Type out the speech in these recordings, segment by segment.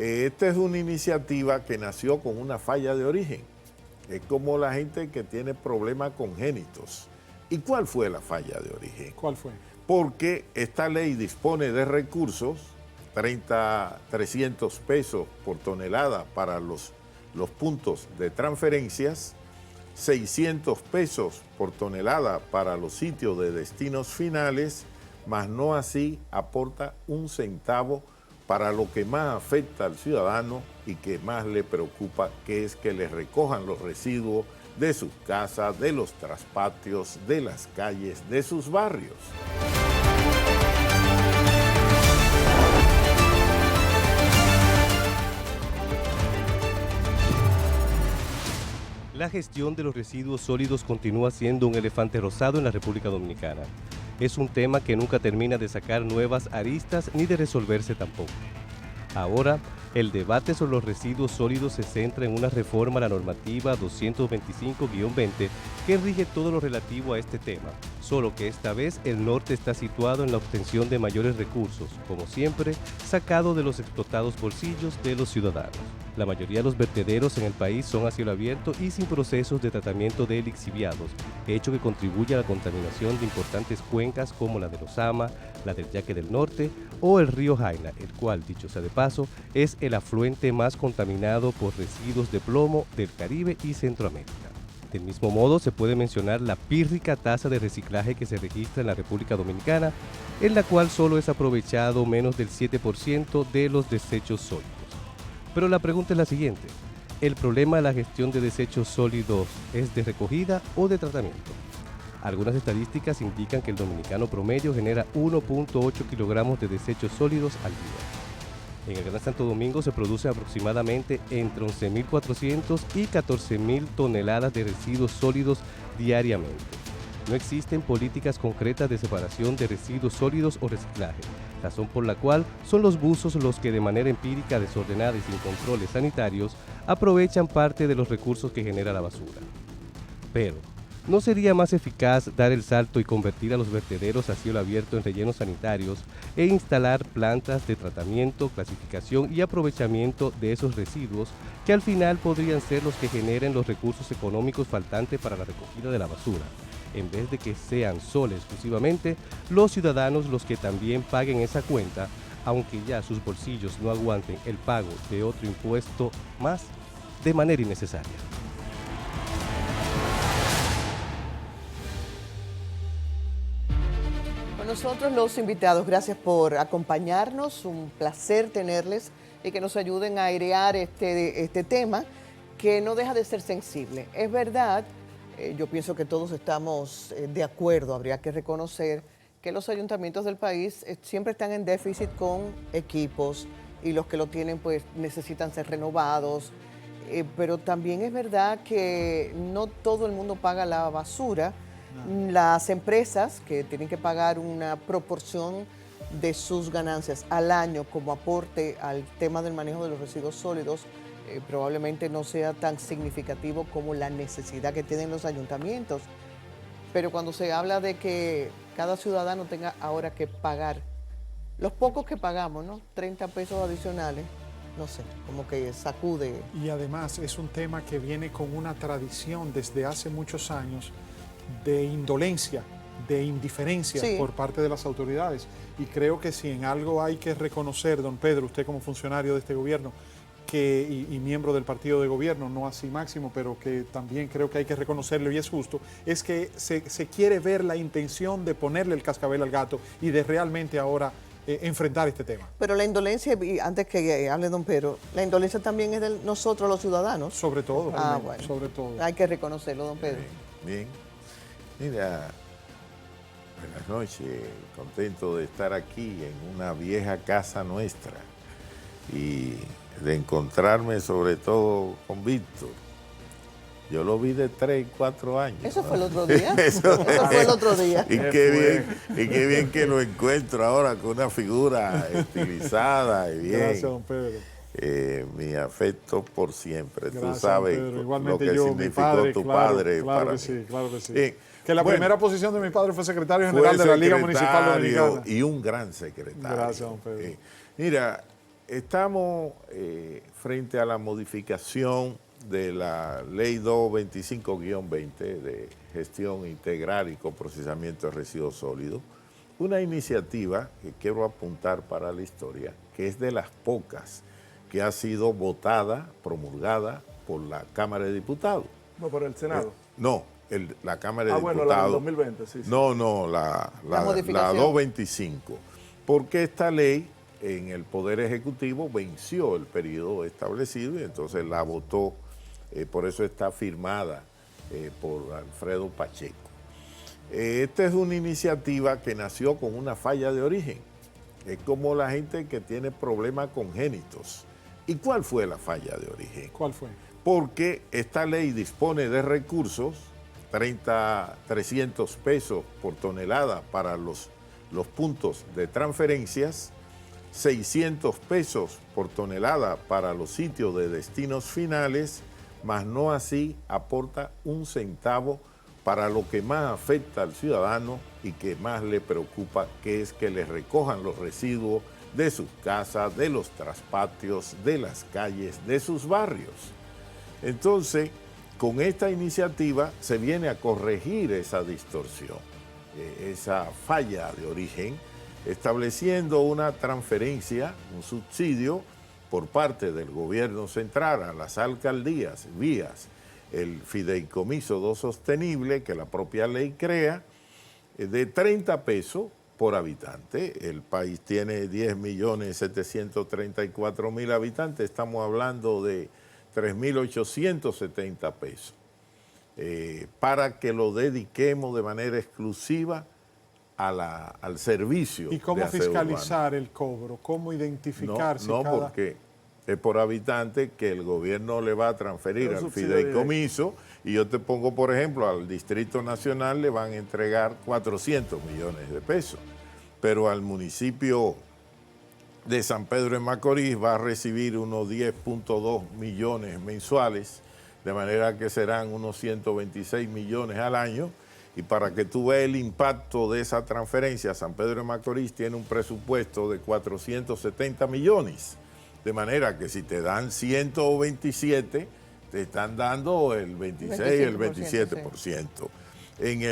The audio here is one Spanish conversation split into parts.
Esta es una iniciativa que nació con una falla de origen. Es como la gente que tiene problemas congénitos. ¿Y cuál fue la falla de origen? ¿Cuál fue? Porque esta ley dispone de recursos, 300 pesos por tonelada para los puntos de transferencias, 600 pesos por tonelada para los sitios de destinos finales, mas no así aporta un centavo para lo que más afecta al ciudadano y que más le preocupa, que es que le recojan los residuos de sus casas, de los traspatios, de las calles, de sus barrios. La gestión de los residuos sólidos continúa siendo un elefante rosado en la República Dominicana. Es un tema que nunca termina de sacar nuevas aristas ni de resolverse tampoco. Ahora, el debate sobre los residuos sólidos se centra en una reforma a la normativa 225-20 que rige todo lo relativo a este tema, solo que esta vez el norte está situado en la obtención de mayores recursos, como siempre, sacado de los explotados bolsillos de los ciudadanos. La mayoría de los vertederos en el país son a cielo abierto y sin procesos de tratamiento de lixiviados, hecho que contribuye a la contaminación de importantes cuencas como la de Lozama, la del Yaque del Norte o el río Jaina, el cual, dicho sea de paso, es el afluente más contaminado por residuos de plomo del Caribe y Centroamérica. Del mismo modo, se puede mencionar la pírrica tasa de reciclaje que se registra en la República Dominicana, en la cual solo es aprovechado menos del 7% de los desechos sólidos. Pero la pregunta es la siguiente: ¿el problema de la gestión de desechos sólidos es de recogida o de tratamiento? Algunas estadísticas indican que el dominicano promedio genera 1.8 kilogramos de desechos sólidos al día. En el Gran Santo Domingo se produce aproximadamente entre 11.400 y 14.000 toneladas de residuos sólidos diariamente. No existen políticas concretas de separación de residuos sólidos o reciclaje, razón por la cual son los buzos los que de manera empírica, desordenada y sin controles sanitarios aprovechan parte de los recursos que genera la basura. Pero, ¿no sería más eficaz dar el salto y convertir a los vertederos a cielo abierto en rellenos sanitarios e instalar plantas de tratamiento, clasificación y aprovechamiento de esos residuos que al final podrían ser los que generen los recursos económicos faltantes para la recogida de la basura, en vez de que sean solo exclusivamente los ciudadanos los que también paguen esa cuenta, aunque ya sus bolsillos no aguanten el pago de otro impuesto más de manera innecesaria? Nosotros los invitados, gracias por acompañarnos, un placer tenerles y que nos ayuden a airear este tema que no deja de ser sensible. Es verdad, yo pienso que todos estamos de acuerdo, habría que reconocer que los ayuntamientos del país siempre están en déficit con equipos y los que lo tienen pues necesitan ser renovados, pero también es verdad que no todo el mundo paga la basura. Las empresas que tienen que pagar una proporción de sus ganancias al año como aporte al tema del manejo de los residuos sólidos probablemente no sea tan significativo como la necesidad que tienen los ayuntamientos. Pero cuando se habla de que cada ciudadano tenga ahora que pagar, los pocos que pagamos, ¿no? 30 pesos adicionales, no sé, como que sacude. Y además es un tema que viene con una tradición desde hace muchos años de indolencia, de indiferencia por parte de las autoridades. Y creo que si en algo hay que reconocer, don Pedro, usted como funcionario de este gobierno y miembro del partido de gobierno, no así máximo, pero que también creo que hay que reconocerlo y es justo, es que se quiere ver la intención de ponerle el cascabel al gato y de realmente ahora enfrentar este tema. Pero la indolencia, y antes que hable don Pedro, la indolencia también es de nosotros los ciudadanos. Sobre todo, bueno, sobre todo. Hay que reconocerlo, don Pedro. Bien. Mira, buenas noches, contento de estar aquí en una vieja casa nuestra y de encontrarme sobre todo con Víctor. Yo lo vi de 3 y 4 años. ¿Eso fue el otro día? Eso fue el otro día. Y qué bien que lo encuentro ahora con una figura estilizada y bien. Gracias, don Pedro. Mi afecto por siempre. Gracias, tú sabes lo que yo, significó padre, tu claro, padre claro para que mí. sí, claro que sí. Bien. Que la primera posición de mi padre fue secretario general de la Liga Municipal Dominicana. Y un gran secretario. Gracias, don Pedro. Mira, estamos frente a la modificación de la Ley 225-20 de gestión integral y coprocesamiento de residuos sólidos, una iniciativa que quiero apuntar para la historia, que es de las pocas que ha sido votada, promulgada por la Cámara de Diputados. No, por el Senado. No, la Cámara de Diputados. Bueno, la del 2020, sí. No, la 225. Porque esta ley en el Poder Ejecutivo venció el periodo establecido y entonces la votó, por eso está firmada por Alfredo Pacheco. Esta es una iniciativa que nació con una falla de origen. Es como la gente que tiene problemas congénitos. ¿Y cuál fue la falla de origen? ¿Cuál fue? Porque esta ley dispone de recursos, 300 pesos por tonelada para los puntos de transferencias, 600 pesos por tonelada para los sitios de destinos finales, mas no así aporta un centavo para lo que más afecta al ciudadano y que más le preocupa, que es que le recojan los residuos de sus casas, de los traspatios, de las calles, de sus barrios. Entonces, con esta iniciativa se viene a corregir esa distorsión, esa falla de origen, estableciendo una transferencia, un subsidio por parte del gobierno central a las alcaldías, vías el fideicomiso 2 sostenible que la propia ley crea, de 30 pesos por habitante. El país tiene 10.734.000 habitantes, estamos hablando de 3.870 pesos, para que lo dediquemos de manera exclusiva al servicio. ¿Y cómo fiscalizar el cobro? ¿Cómo identificar si no, porque es por habitante que el gobierno le va a transferir al fideicomiso, y yo te pongo, por ejemplo, al Distrito Nacional le van a entregar 400 millones de pesos, pero al municipio de San Pedro de Macorís va a recibir unos 10.2 millones mensuales, de manera que serán unos 126 millones al año. Y para que tú veas el impacto de esa transferencia, San Pedro de Macorís tiene un presupuesto de 470 millones. De manera que si te dan 127, te están dando el 26, el 27%. Sí. En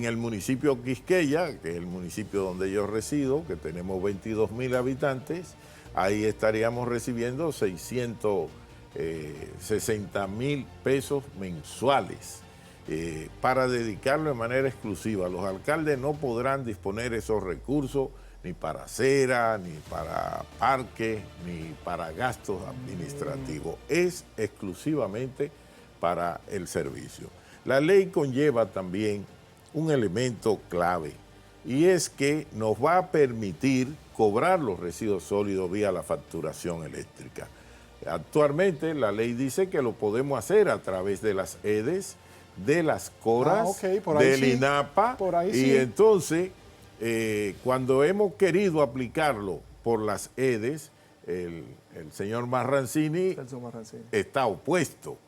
el municipio Quisqueya, que es el municipio donde yo resido, que tenemos 22.000 habitantes, ahí estaríamos recibiendo 660.000 pesos mensuales para dedicarlo de manera exclusiva. Los alcaldes no podrán disponer esos recursos ni para acera, ni para parques, ni para gastos administrativos. Es exclusivamente para el servicio. La ley conlleva también un elemento clave, y es que nos va a permitir cobrar los residuos sólidos vía la facturación eléctrica. Actualmente la ley dice que lo podemos hacer a través de las EDES, de las CORAS, del INAPA, y entonces cuando hemos querido aplicarlo por las EDES, el señor Marrancini está opuesto,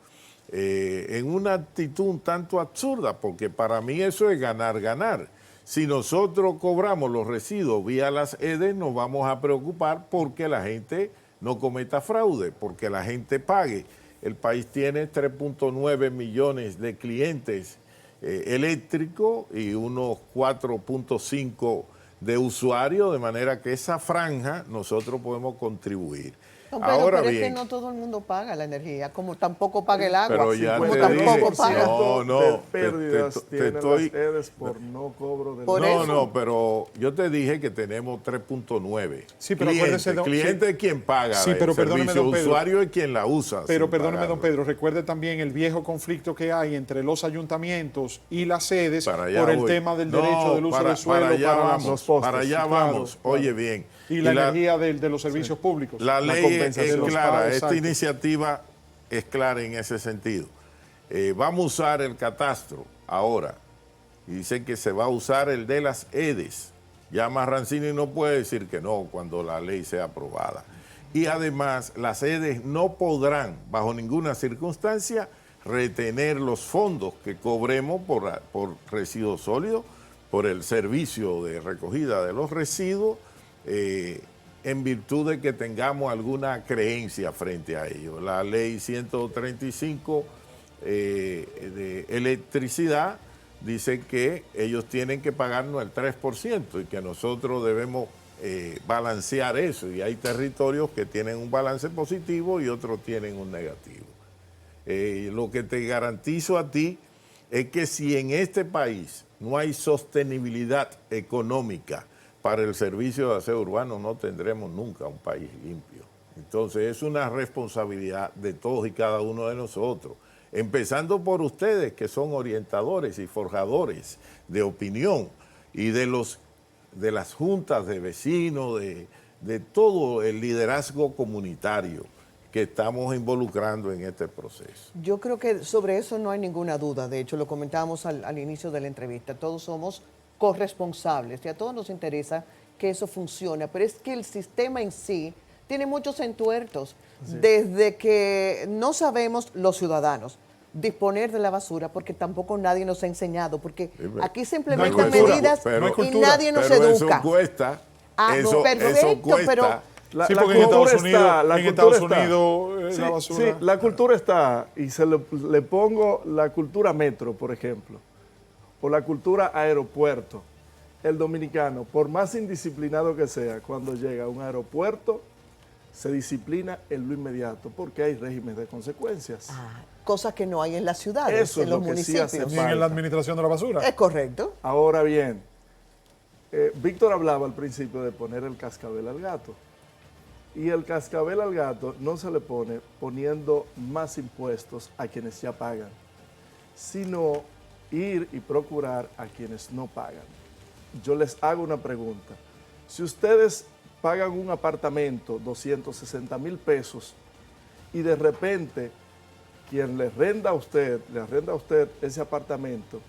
en una actitud un tanto absurda, porque para mí eso es ganar. Si nosotros cobramos los residuos vía las EDES, nos vamos a preocupar porque la gente no cometa fraude, porque la gente pague. El país tiene 3.9 millones de clientes eléctricos y unos 4.5 de usuarios, de manera que esa franja nosotros podemos contribuir. No, pero es que no todo el mundo paga la energía, como tampoco paga el agua, pero ya como te tampoco dije, paga. No, pérdidas tienen las EDES por no cobro de No, pero yo te dije que tenemos 3.9. Sí, pero acuérdese, cliente es quien paga el servicio, usuario es quien la usa. Pero perdóneme, don Pedro, recuerde también el viejo conflicto que hay entre los ayuntamientos y las sedes por el tema del derecho del uso del suelo para los postes. Para allá vamos, oye bien. Y la energía de los servicios públicos. La ley es clara, esta iniciativa es clara en ese sentido. Vamos a usar el catastro ahora, y dicen que se va a usar el de las EDES. Ya Marrancini no puede decir que no cuando la ley sea aprobada. Y además las EDES no podrán, bajo ninguna circunstancia, retener los fondos que cobremos por residuos sólidos, por el servicio de recogida de los residuos, en virtud de que tengamos alguna creencia frente a ello. La ley 135 de electricidad dice que ellos tienen que pagarnos el 3% y que nosotros debemos balancear eso, y hay territorios que tienen un balance positivo y otros tienen un negativo. Lo que te garantizo a ti es que si en este país no hay sostenibilidad económica para el servicio de aseo urbano, no tendremos nunca un país limpio. Entonces es una responsabilidad de todos y cada uno de nosotros, empezando por ustedes que son orientadores y forjadores de opinión, y de las juntas de vecinos, de todo el liderazgo comunitario que estamos involucrando en este proceso. Yo creo que sobre eso no hay ninguna duda. De hecho, lo comentábamos al inicio de la entrevista. Todos somos corresponsables y a todos nos interesa que eso funcione, pero es que el sistema en sí tiene muchos entuertos. Sí. Desde que no sabemos los ciudadanos disponer de la basura, porque tampoco nadie nos ha enseñado, porque aquí se implementan medidas y nadie nos educa. Eso cuesta. Eso cuesta. Pero la basura. La cultura está, y le pongo la cultura metro, por ejemplo, o la cultura aeropuerto. El dominicano, por más indisciplinado que sea, cuando llega a un aeropuerto, se disciplina en lo inmediato, porque hay régimen de consecuencias. Cosas que no hay en las ciudades, eso en los municipios. Sí ni en la administración de la basura. Es correcto. Ahora bien, Víctor hablaba al principio de poner el cascabel al gato. Y el cascabel al gato no se le pone poniendo más impuestos a quienes ya pagan, sino ir y procurar a quienes no pagan. Yo les hago una pregunta. Si ustedes pagan un apartamento, 260,000 pesos, y de repente quien le arrenda a usted ese apartamento,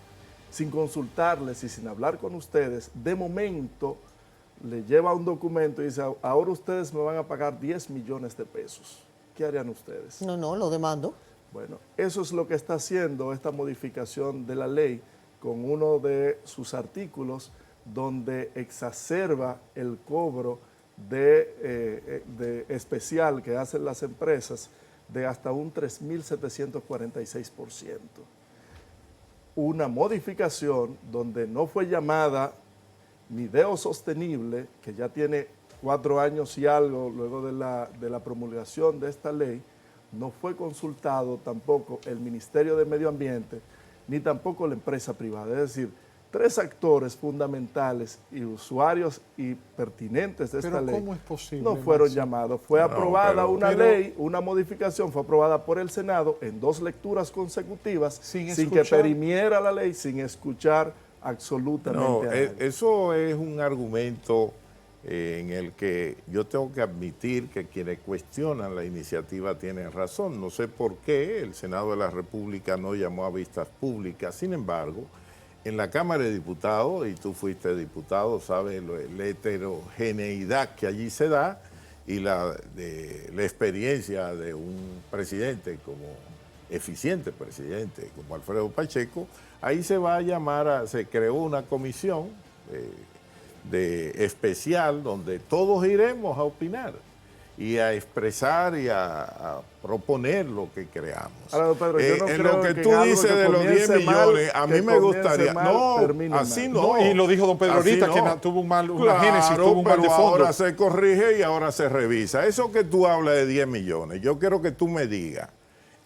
sin consultarles y sin hablar con ustedes, de momento le lleva un documento y dice, ahora ustedes me van a pagar 10 millones de pesos. ¿Qué harían ustedes? No, lo demando. Bueno, eso es lo que está haciendo esta modificación de la ley con uno de sus artículos donde exacerba el cobro de especial que hacen las empresas de hasta un 3.746%. Una modificación donde no fue llamada ni DEO sostenible, que ya tiene 4 años y algo luego de la promulgación de esta ley, no fue consultado tampoco el Ministerio de Medio Ambiente, ni tampoco la empresa privada. Es decir, 3 actores fundamentales y usuarios y pertinentes de esta ley ¿cómo es posible, no fueron llamados. Fue aprobada una ley, una modificación, fue aprobada por el Senado en 2 lecturas consecutivas, sin que perimiera la ley, sin escuchar absolutamente a nadie. Eso es un argumento en el que yo tengo que admitir que quienes cuestionan la iniciativa tienen razón. No sé por qué el Senado de la República no llamó a vistas públicas. Sin embargo, en la Cámara de Diputados, y tú fuiste diputado, sabes la heterogeneidad que allí se da y la experiencia de un presidente eficiente presidente como Alfredo Pacheco. Ahí se va a llamar, se creó una comisión especial donde todos iremos a opinar y a expresar y a proponer lo que creamos. Ahora, Pedro, yo no creo lo que tú dices de los 10 millones, a mí me gustaría. Así no. Y lo dijo don Pedro ahorita, que tuvo una génesis, tuvo un mal de fondo. Ahora se corrige y ahora se revisa. Eso que tú hablas de 10 millones, yo quiero que tú me digas,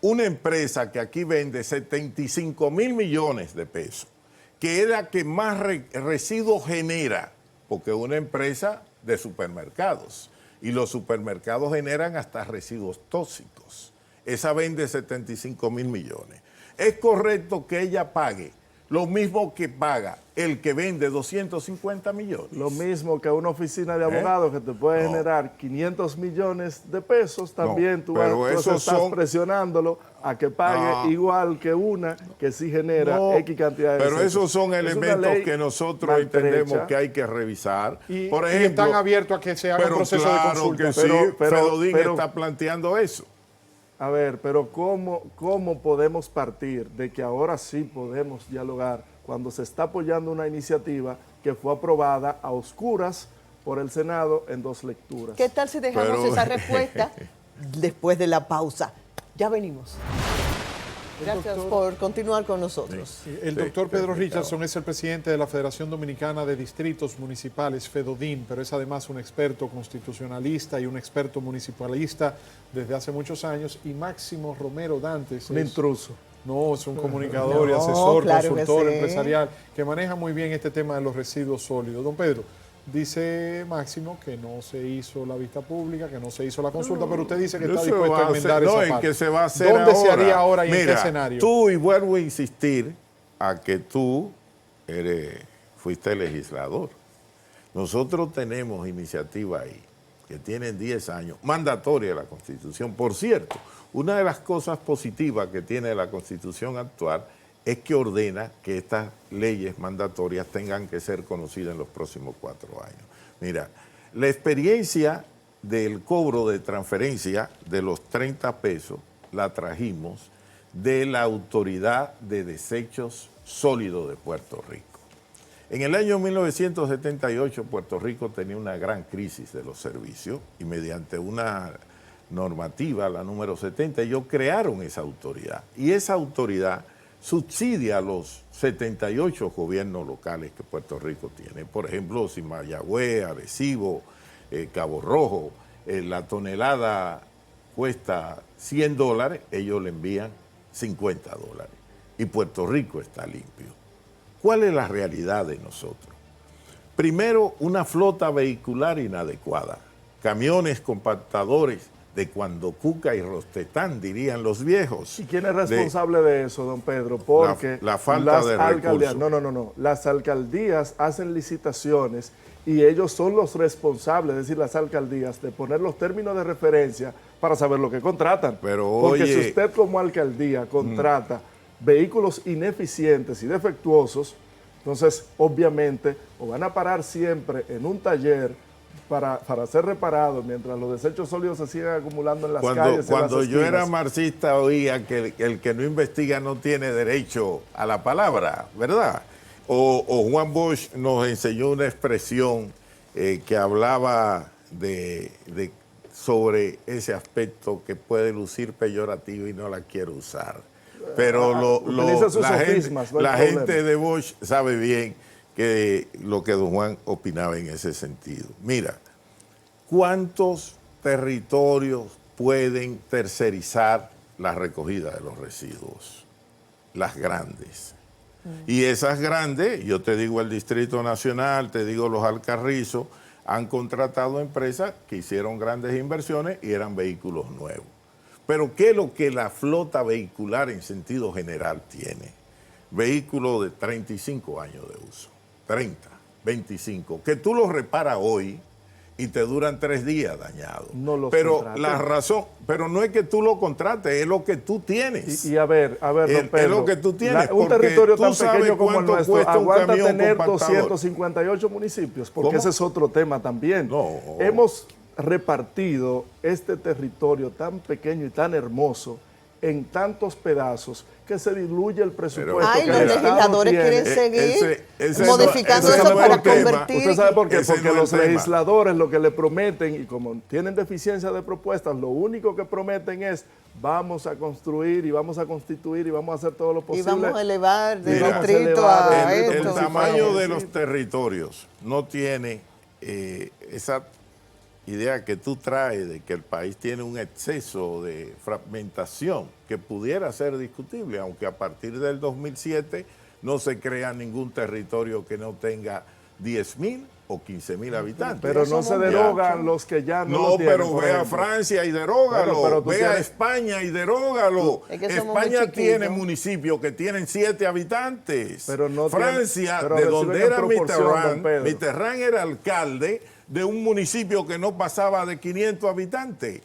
una empresa que aquí vende 75,000 millones de pesos, que es la que más residuos genera, porque es una empresa de supermercados, y los supermercados generan hasta residuos tóxicos. Esa vende 75,000 millones. ¿Es correcto que ella pague lo mismo que paga el que vende 250 millones? Lo mismo que una oficina de abogados que te puede generar 500 millones de pesos, también tú estás presionándolo a que pague igual que una que sí genera X cantidad de Pero esos son elementos que nosotros entendemos que hay que revisar. Por ejemplo, y están abiertos a que se haga un proceso de consulta. Que sí, Fredodín está planteando eso. A ver, pero ¿cómo podemos partir de que ahora sí podemos dialogar cuando se está apoyando una iniciativa que fue aprobada a oscuras por el Senado en 2 lecturas. ¿Qué tal si dejamos esa respuesta después de la pausa? Ya venimos. Gracias por continuar con nosotros. El doctor Pedro Richardson es el presidente de la Federación Dominicana de Distritos Municipales, FEDODIM, pero es además un experto constitucionalista y un experto municipalista desde hace muchos años. Y Máximo Romero Dantes. Un intruso. No, es un comunicador y asesor, claro consultor que sí, empresarial que maneja muy bien este tema de los residuos sólidos. Don Pedro, dice Máximo que no se hizo la vista pública, que no se hizo la consulta, pero usted dice que está dispuesto a enmendar esa parte. Que se va a hacer ¿Dónde ahora? se haría ahora y en qué Mira, escenario? Tú, y vuelvo a insistir a que tú fuiste legislador. Nosotros tenemos iniciativa ahí que tienen 10 años, mandatoria de la Constitución. Por cierto, una de las cosas positivas que tiene la Constitución actual es que ordena que estas leyes mandatorias tengan que ser conocidas en los próximos 4 años. Mira, la experiencia del cobro de transferencia de los 30 pesos la trajimos de la Autoridad de Desechos Sólidos de Puerto Rico. En el año 1978 Puerto Rico tenía una gran crisis de los servicios y mediante una normativa, la número 70, ellos crearon esa autoridad. Y esa autoridad subsidia a los 78 gobiernos locales que Puerto Rico tiene. Por ejemplo, si Mayagüez, Arecibo, Cabo Rojo, la tonelada cuesta $100, ellos le envían $50. Y Puerto Rico está limpio. ¿Cuál es la realidad de nosotros? Primero, una flota vehicular inadecuada. Camiones compactadores de cuando Cuca y Rostetán, dirían los viejos. ¿Y quién es responsable de eso, don Pedro? Porque la falta de alcaldías, recursos. no. Las alcaldías hacen licitaciones y ellos son los responsables, es decir, las alcaldías, de poner los términos de referencia para saber lo que contratan. Pero, porque oye, si usted como alcaldía contrata vehículos ineficientes y defectuosos, entonces obviamente o van a parar siempre en un taller para ser reparados mientras los desechos sólidos se sigan acumulando en las calles. Cuando yo era marxista oía que el que no investiga no tiene derecho a la palabra, ¿verdad? O Juan Bosch nos enseñó una expresión que hablaba sobre ese aspecto que puede lucir peyorativo y no la quiero usar. Pero la gente de Bosch sabe bien que lo que don Juan opinaba en ese sentido. Mira, ¿cuántos territorios pueden tercerizar la recogida de los residuos? Las grandes. Y esas grandes, yo te digo el Distrito Nacional, te digo los Alcarrizos, han contratado empresas que hicieron grandes inversiones y eran vehículos nuevos. Pero ¿qué es lo que la flota vehicular en sentido general tiene? Vehículos de 35 años de uso, 30, 25, que tú los reparas hoy y te duran 3 días dañados. No los pero contraten. la razón, pero no es que tú lo contrates, es lo que tú tienes. Y a ver, don Pedro, es lo que tú tienes. Un territorio tú tan sabes pequeño como el cuánto nuestro cuesta un aguanta camión tener compactador. 258 municipios, porque ¿Cómo? ese es otro tema también. No. Hemos repartido este territorio tan pequeño y tan hermoso en tantos pedazos que se diluye el presupuesto. Ay, que los el Estado legisladores tiene. quieren seguir ese modificando no- ese eso no es para el tema. convertir. ¿Usted sabe por qué? Ese Porque no es los el tema. legisladores lo que le prometen, y como tienen deficiencia de propuestas, lo único que prometen es vamos a construir y vamos a constituir y vamos a hacer todo lo Y posible. vamos a elevar de Mira, distrito a el esto. tamaño de los territorios no tiene esa idea que tú traes de que el país tiene un exceso de fragmentación que pudiera ser discutible, aunque a partir del 2007 no se crea ningún territorio que no tenga 10,000 o 15,000 habitantes. Pero no se derogan los que ya no lo tienen, pero por ve a ejemplo. Francia y derógalo, Bueno, pero tú ve a tienes- España y derógalo. Es que somos muy España chiquitos. tiene municipios que tienen 7 habitantes. Pero no tiene- Francia, pero de reciben donde en era proporción, don Mitterrand, Pedro. Mitterrand era alcalde de un municipio que no pasaba de 500 habitantes.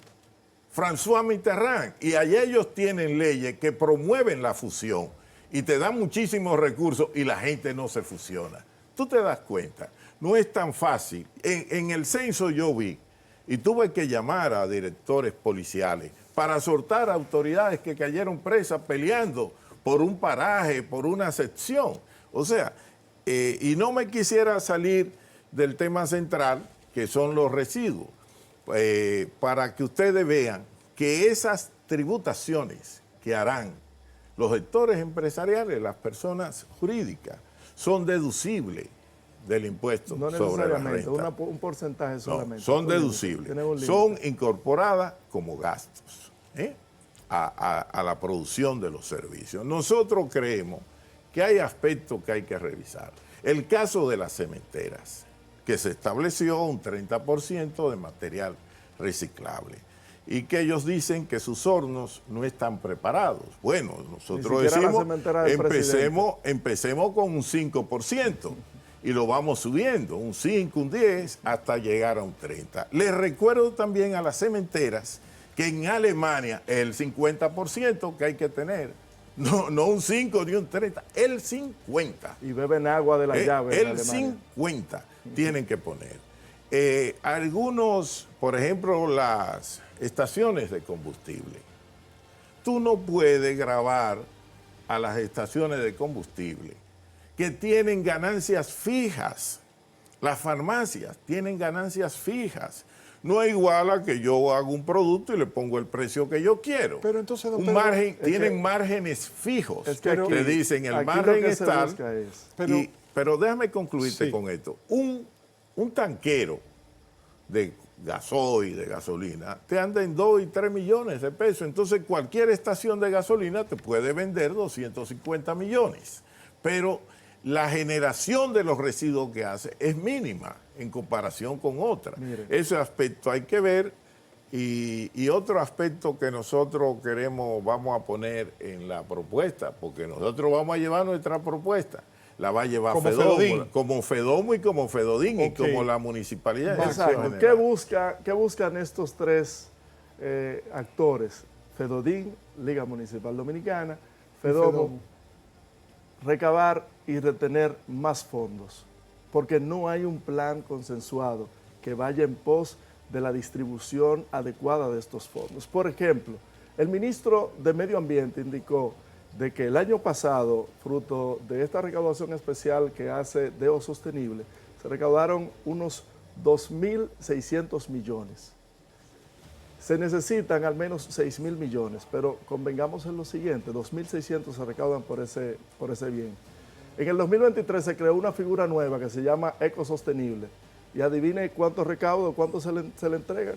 François Mitterrand. Y allá ellos tienen leyes que promueven la fusión y te dan muchísimos recursos y la gente no se fusiona. Tú te das cuenta, no es tan fácil. En el censo yo vi y tuve que llamar a directores policiales para soltar a autoridades que cayeron presas peleando por un paraje, por una sección. O sea, y no me quisiera salir del tema central, que son los residuos, para que ustedes vean que esas tributaciones que harán los sectores empresariales, las personas jurídicas, son deducibles del impuesto No sobre la necesariamente, renta. un porcentaje No, solamente. son Un límite, deducibles, tienen un límite. son incorporadas como gastos a la producción de los servicios. Nosotros creemos que hay aspectos que hay que revisar. El caso de las cementeras, que se estableció un 30% de material reciclable y que ellos dicen que sus hornos no están preparados. Bueno, nosotros decimos, empecemos con un 5% y lo vamos subiendo, un 5, un 10, hasta llegar a un 30. Les recuerdo también a las cementeras que en Alemania es el 50% que hay que tener. No un 5 ni un 30, el 50. Y beben agua de la llave. El 50 tienen que poner. Algunos, por ejemplo, las estaciones de combustible. Tú no puedes gravar a las estaciones de combustible que tienen ganancias fijas. Las farmacias tienen ganancias fijas. No es igual a que yo hago un producto y le pongo el precio que yo quiero. Pero entonces, don un Pedro, margen, tienen márgenes fijos. Es que aquí, te dicen el aquí margen lo que es se tal. busca es- Pero déjame concluirte Sí. con esto. Un tanquero de gasoil, de gasolina, te anda en 2 y 3 millones de pesos. Entonces cualquier estación de gasolina te puede vender 250 millones. Pero la generación de los residuos que hace es mínima en comparación con otras. Mire. Ese aspecto hay que ver. Y otro aspecto que nosotros vamos a poner en la propuesta, porque nosotros vamos a llevar nuestra propuesta, la va a llevar Como Fedomo, Fedodín. como Fedomo y como Fedodín Ok. y como la municipalidad. de Acción Exacto. General. ¿Qué buscan estos tres actores? Fedodín, Liga Municipal Dominicana, Fedomo, Fedomo. recabar y retener más fondos, porque no hay un plan consensuado que vaya en pos de la distribución adecuada de estos fondos. Por ejemplo, el ministro de Medio Ambiente indicó de que el año pasado, fruto de esta recaudación especial que hace DEO Sostenible, se recaudaron unos 2.600 millones. Se necesitan al menos 6.000 millones, pero convengamos en lo siguiente, 2.600 se recaudan por ese bien. En el 2023 se creó una figura nueva que se llama Ecosostenible, y adivine cuánto recaudo, cuánto se le entregan,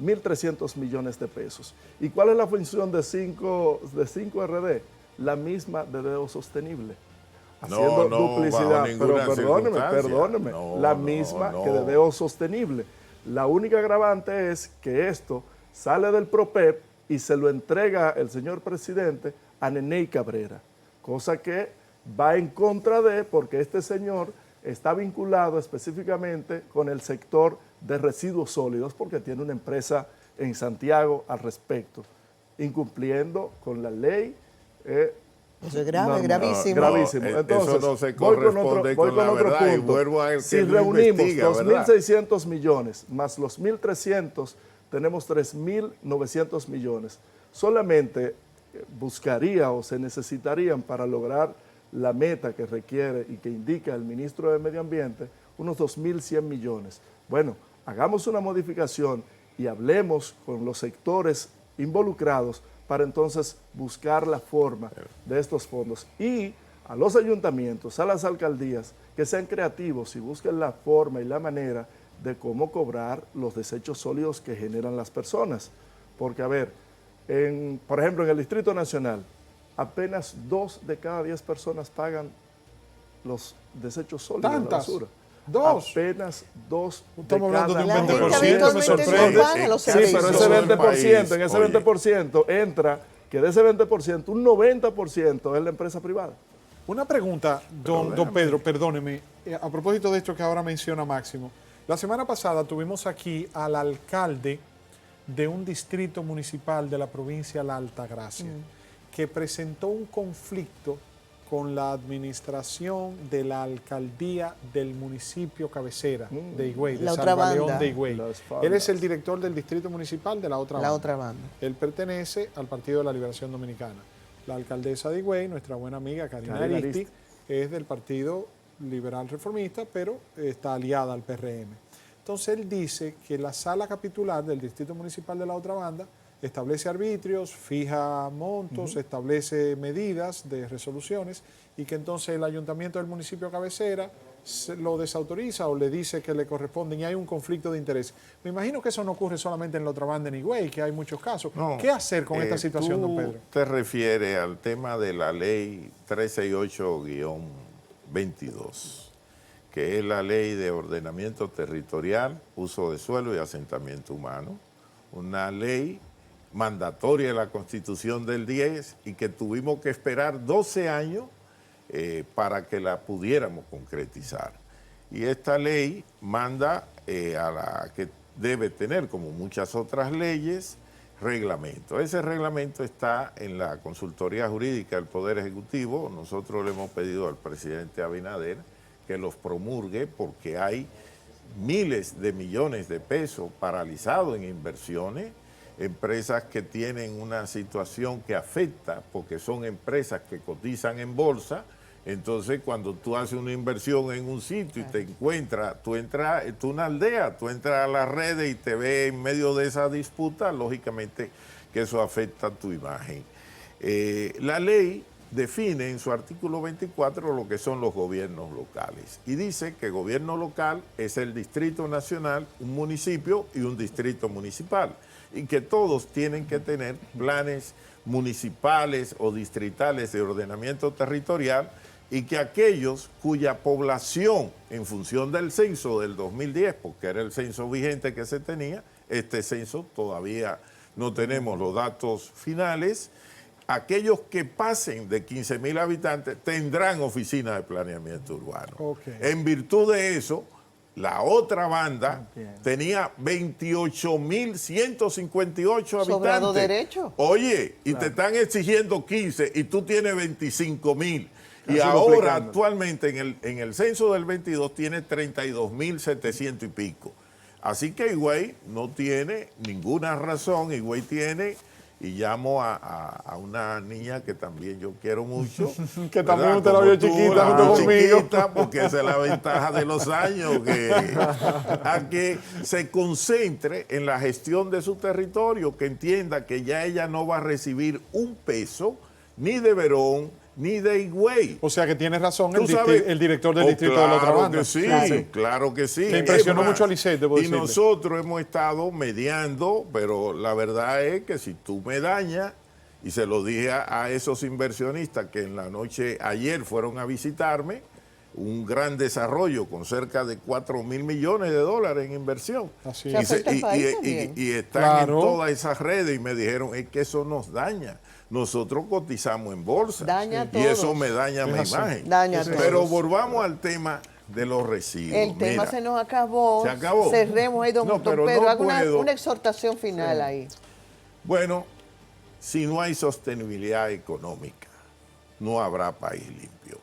1.300 millones de pesos. ¿Y cuál es la función de 5RD? La misma de DEO Sostenible, haciendo duplicidad. bajo Pero ninguna perdóneme, circunstancia. la misma que de DEO Sostenible. La única agravante es que esto sale del PROPEP y se lo entrega el señor presidente a Neney Cabrera, cosa que va en contra de, porque este señor está vinculado específicamente con el sector de residuos sólidos, porque tiene una empresa en Santiago al respecto, incumpliendo con la ley. Eso es grave, normal. gravísimo. Gravísimo. No, Entonces, eso no se voy corresponde con la otro verdad, y punto. vuelvo a el que si lo reunimos investiga, ¿verdad? 2.600 millones más los 1.300, tenemos 3.900 millones. Solamente buscaría o se necesitarían para lograr la meta que requiere y que indica el ministro de Medio Ambiente, unos 2.100 millones. Bueno, hagamos una modificación y hablemos con los sectores involucrados para entonces buscar la forma de estos fondos. Y a los ayuntamientos, a las alcaldías, que sean creativos y busquen la forma y la manera de cómo cobrar los desechos sólidos que generan las personas. Porque, a ver, por ejemplo, en el Distrito Nacional, apenas 2 de cada 10 personas pagan los desechos sólidos de la ¿Tantas? basura. 2. Apenas 2 de Estamos cada hablando de un La gente 20%, me habitualmente sorprende. no paga los Sí, pero servicios. ese Todo el 20%, país, en ese oye. 20% entra que de ese 20%, un 90% es la empresa privada. Una pregunta, don Pedro, perdóneme, a propósito de esto que ahora menciona Máximo. La semana pasada tuvimos aquí al alcalde de un distrito municipal de la provincia de La Altagracia, que presentó un conflicto con la administración de la alcaldía del municipio cabecera de Higüey, de La San otra Baleón banda. de Higüey. Las faldas. Él es el director del distrito municipal de la otra La banda. otra banda. Él pertenece al Partido de la Liberación Dominicana. La alcaldesa de Higüey, nuestra buena amiga Karina Aristi, es del Partido Liberal Reformista, pero está aliada al PRM. Entonces él dice que la sala capitular del Distrito Municipal de la otra banda establece arbitrios, fija montos, establece medidas de resoluciones y que entonces el ayuntamiento del municipio cabecera lo desautoriza o le dice que le corresponden y hay un conflicto de interés. Me imagino que eso no ocurre solamente en la otra banda en Higüey, que hay muchos casos. No, ¿Qué hacer con esta situación, don Pedro? Te refieres al tema de la ley 368-22, que es la ley de ordenamiento territorial, uso de suelo y asentamiento humano, una ley mandatoria de la Constitución del 10 y que tuvimos que esperar 12 años para que la pudiéramos concretizar. Y esta ley manda a la que debe tener, como muchas otras leyes, reglamento. Ese reglamento está en la consultoría jurídica del Poder Ejecutivo. Nosotros le hemos pedido al presidente Abinader que los promulgue porque hay miles de millones de pesos paralizados en inversiones, empresas que tienen una situación que afecta porque son empresas que cotizan en bolsa. Entonces, cuando tú haces una inversión en un sitio y te encuentras, tú entras, es una aldea, tú entras a las redes y te ves en medio de esa disputa, lógicamente que eso afecta a tu imagen. La ley define en su artículo 24 lo que son los gobiernos locales y dice que gobierno local es el Distrito Nacional, un municipio y un distrito municipal y que todos tienen que tener planes municipales o distritales de ordenamiento territorial y que aquellos cuya población en función del censo del 2010, porque era el censo vigente que se tenía, este censo todavía no tenemos los datos finales, aquellos que pasen de 15,000 habitantes tendrán oficina de planeamiento urbano. Okay. En virtud de eso, la otra banda tenía 28,158 habitantes. Sobrado derecho. Oye, y te están exigiendo 15 y tú tienes 25,000. Y ahora actualmente en el censo del 22 tiene 32,700 y pico. Así que Higüey no tiene ninguna razón. Higüey tiene, y llamo a una niña que también yo quiero mucho. Que también usted la vio chiquita junto conmigo. Chiquita, porque esa es la ventaja de los años, a que se concentre en la gestión de su territorio, que entienda que ya ella no va a recibir un peso ni de Verón, ni de Higüey. O sea que tiene razón el director del distrito de la otra banda. Claro que sí. Que impresionó mucho a Lisset, debo decirle. Y nosotros hemos estado mediando, pero la verdad es que si tú me dañas, y se lo dije a esos inversionistas que en la noche ayer fueron a visitarme, un gran desarrollo con cerca de 4,000 millones de dólares en inversión. Así es. Y están en todas esas redes y me dijeron, es que eso nos daña. Nosotros cotizamos en bolsa y eso me daña mi imagen. Pero volvamos al tema de los residuos. El tema se nos acabó. Se acabó. Cerremos ahí, don Pedro. Haga una exhortación final ahí. Bueno, si no hay sostenibilidad económica, no habrá país limpio.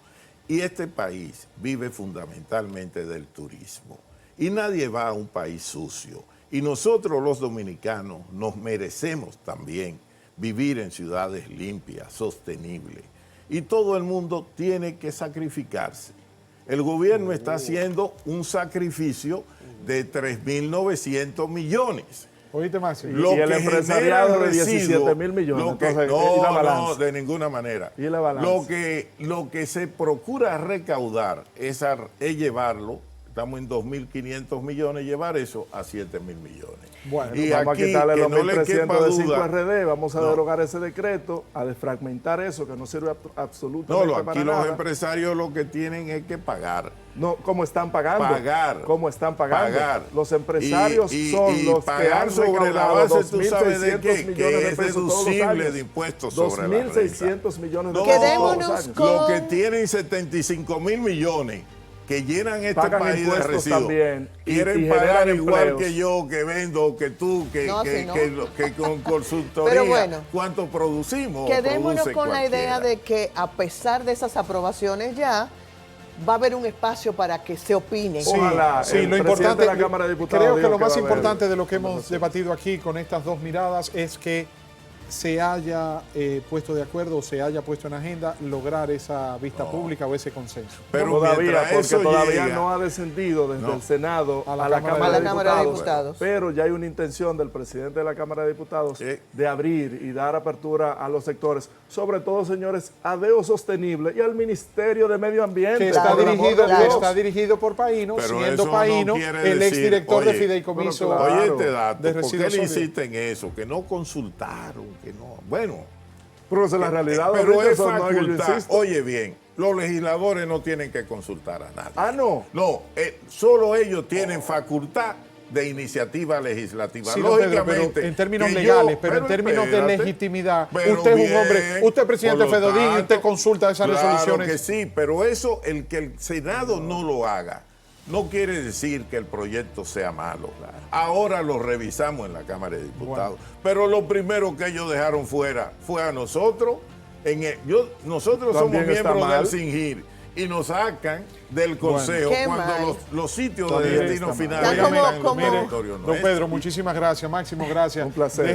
Y este país vive fundamentalmente del turismo. Y nadie va a un país sucio. Y nosotros los dominicanos nos merecemos también vivir en ciudades limpias, sostenibles. Y todo el mundo tiene que sacrificarse. El gobierno está haciendo un sacrificio de 3,900 millones. Oíste, Máximo. Y el empresariado de 17,000 millones. Entonces, no, de ninguna manera. ¿Y la balanza? Lo que se procura recaudar es llevarlo, estamos en 2,500 millones, llevar eso a 7,000 millones. Bueno, y vamos aquí, a quitarle los no 1,300 de 5RD, vamos a derogar ese decreto, a desfragmentar eso que no sirve absolutamente para nada. Aquí los empresarios lo que tienen es que pagar. No, ¿cómo están pagando? ¿Cómo están pagando? Pagar. Los empresarios son los que han sobre la base, tú sabes de qué, que es deducible de impuestos sobre la renta. 2,600 millones de pesos todos los años. Los que tienen 75,000 millones que llenan este pagan país de residuos también, quieren pagar igual que yo, que vendo, que tú, que con consultoría. Pero bueno, ¿cuánto producimos? Quedémonos con la idea de que a pesar de esas aprobaciones ya, va a haber un espacio para que se opine. Ojalá. Sí, lo importante de la Cámara de Diputados, creo que lo más importante de lo que hemos debatido aquí con estas dos miradas es que se haya puesto de acuerdo o se haya puesto en agenda lograr esa vista pública o ese consenso. Pero todavía, porque eso todavía llega, no ha descendido desde el Senado a la Cámara de Diputados. Pero ya hay una intención del presidente de la Cámara de Diputados de abrir y dar apertura a los sectores, sobre todo, señores, a Deo Sostenible y al Ministerio de Medio Ambiente. Que está, por el amor de Dios. está dirigido por Paino, pero siendo eso Paino no quiere el decir, exdirector de oye, Fideicomiso. pero Oye, claro, este dato, de ¿por qué residuos le sólidos. insisten en eso? Que no consultaron, que no. Bueno, Pero esa es la realidad. pero es Richardson, no es que yo facultad. insisto. Oye bien, los legisladores no tienen que consultar a nadie. Ah, no. No, solo ellos tienen facultad de iniciativa legislativa. Sí, don Pedro, Lógicamente, pero en términos que legales, pero en pero términos de espérate, legitimidad, pero usted es un bien, hombre, usted es presidente por lo Fedodín y usted tanto, consulta esas claro resoluciones. que sí, pero eso, el que el Senado no lo haga, no quiere decir que el proyecto sea malo. Ahora lo revisamos en la Cámara de Diputados. Pero lo primero que ellos dejaron fuera fue a nosotros. Nosotros También somos está miembros mal. del SINGIR y nos sacan del Consejo Qué cuando mal. los sitios También de destino está mal. final Ya como- están en los como- territorios Don nuestros. Pedro, muchísimas gracias. Máximo, gracias. Un placer.